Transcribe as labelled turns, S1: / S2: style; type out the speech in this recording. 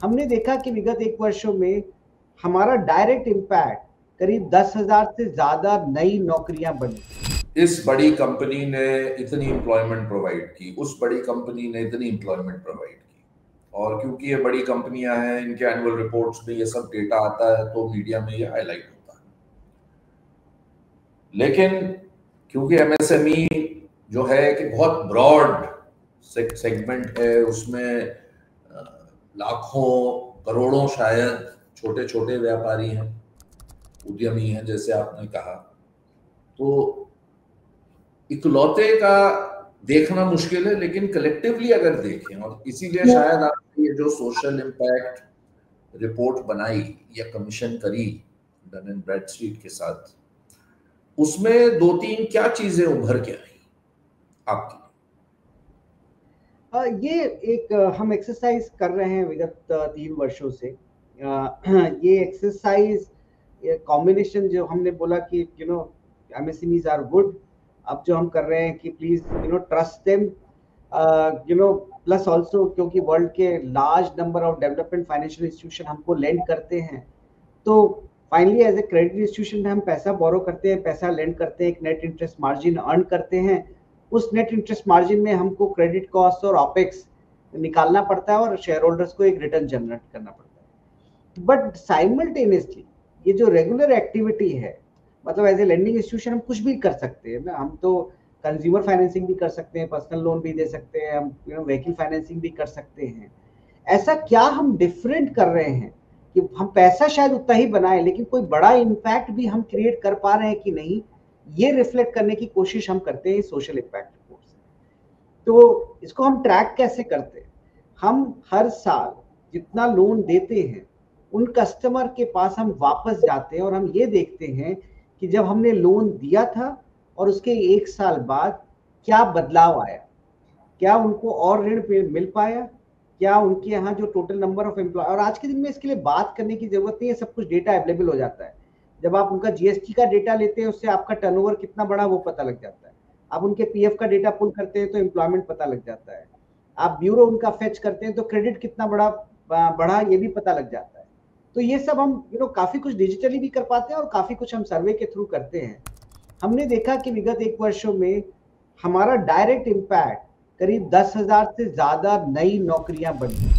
S1: हमने देखा कि विगत 1 वर्षों में हमारा डायरेक्ट इम्पैक्ट करीब 10,000 से ज्यादा नई नौकरियां बनी।
S2: इस बड़ी कंपनी ने इतनी एम्प्लॉयमेंट प्रोवाइड की, उस बड़ी कंपनी ने इतनी एम्प्लॉयमेंट प्रोवाइड की, और क्योंकि ये बड़ी कंपनियां हैं, इनके एनुअल रिपोर्ट्स में ये सब डेटा आता है तो मीडिया में ये हाईलाइट होता है। लेकिन क्योंकि एमएसएमई जो है कि बहुत ब्रॉड सेगमेंट है, उसमें लाखों करोड़ों शायद छोटे छोटे व्यापारी हैं, उद्यमी हैं, जैसे आपने कहा, तो इकलौते का देखना मुश्किल है, लेकिन कलेक्टिवली अगर देखें, और इसीलिए शायद आपने ये जो सोशल इम्पैक्ट रिपोर्ट बनाई या कमीशन करी डन एंड ब्रैडस्ट्रीट के साथ, उसमें 2-3 क्या चीजें उभर के आई आपकी?
S1: ये एक हम एक्सरसाइज कर रहे हैं विगत 3 वर्षों से। ये एक्सरसाइज कॉम्बिनेशन जो हमने बोला कि एमएसएमईज आर गुड, अब जो हम कर रहे हैं कि please trust them, plus also क्योंकि वर्ल्ड के large number of development financial institution हमको लेंड करते हैं, तो finally as a credit institution हम पैसा बोरो करते हैं, पैसा लेंड करते हैं, एक नेट इंटरेस्ट मार्जिन अर्न करते हैं। उस नेट इंटरेस्ट मार्जिन में हमको क्रेडिट कॉस्ट और ऑपेक्स निकालना पड़ता है और शेयर होल्डर्स को एक रिटर्न जनरेट करना पड़ता है। बट साइमल्टेनियसली ये जो रेगुलर एक्टिविटी है, मतलब एज ए लेंडिंग इंस्टीट्यूशन हम कुछ भी कर सकते हैं ना, हम तो कंज्यूमर फाइनेंसिंग भी कर सकते हैं, पर्सनल लोन भी दे सकते हैं, हम व्हीकल फाइनेंसिंग भी कर सकते हैं। ऐसा क्या हम डिफरेंट कर रहे हैं कि हम पैसा शायद उतना ही बनाए, लेकिन कोई बड़ा इम्पैक्ट भी हम क्रिएट कर पा रहे हैं कि नहीं, ये रिफ्लेक्ट करने की कोशिश हम करते हैं सोशल इम्पैक्ट रिपोर्ट से। तो इसको हम ट्रैक कैसे करते हैं? हम हर साल जितना लोन देते हैं उन कस्टमर के पास हम वापस जाते हैं और हम ये देखते हैं कि जब हमने लोन दिया था और उसके 1 साल बाद क्या बदलाव आया, क्या उनको और ऋण मिल पाया, क्या उनके यहाँ जो टोटल नंबर ऑफ एम्प्लॉय, और आज के दिन में इसके लिए बात करने की जरूरत नहीं है, सब कुछ डेटा अवेलेबल हो जाता है। जब आप उनका जीएसटी का डेटा लेते हैं उससे आपका टर्नओवर कितना बड़ा वो पता लग जाता है, आप उनके पीएफ का डेटा पुल करते हैं तो एम्प्लॉयमेंट पता लग जाता है, आप ब्यूरो उनका फेच करते हैं तो क्रेडिट कितना बढ़ा ये भी पता लग जाता है। तो ये सब हम काफी कुछ डिजिटली भी कर पाते हैं और काफी कुछ हम सर्वे के थ्रू करते हैं। हमने देखा कि विगत 1 वर्षों में हमारा डायरेक्ट इम्पैक्ट करीब 10,000 से ज्यादा नई नौकरियां बनी।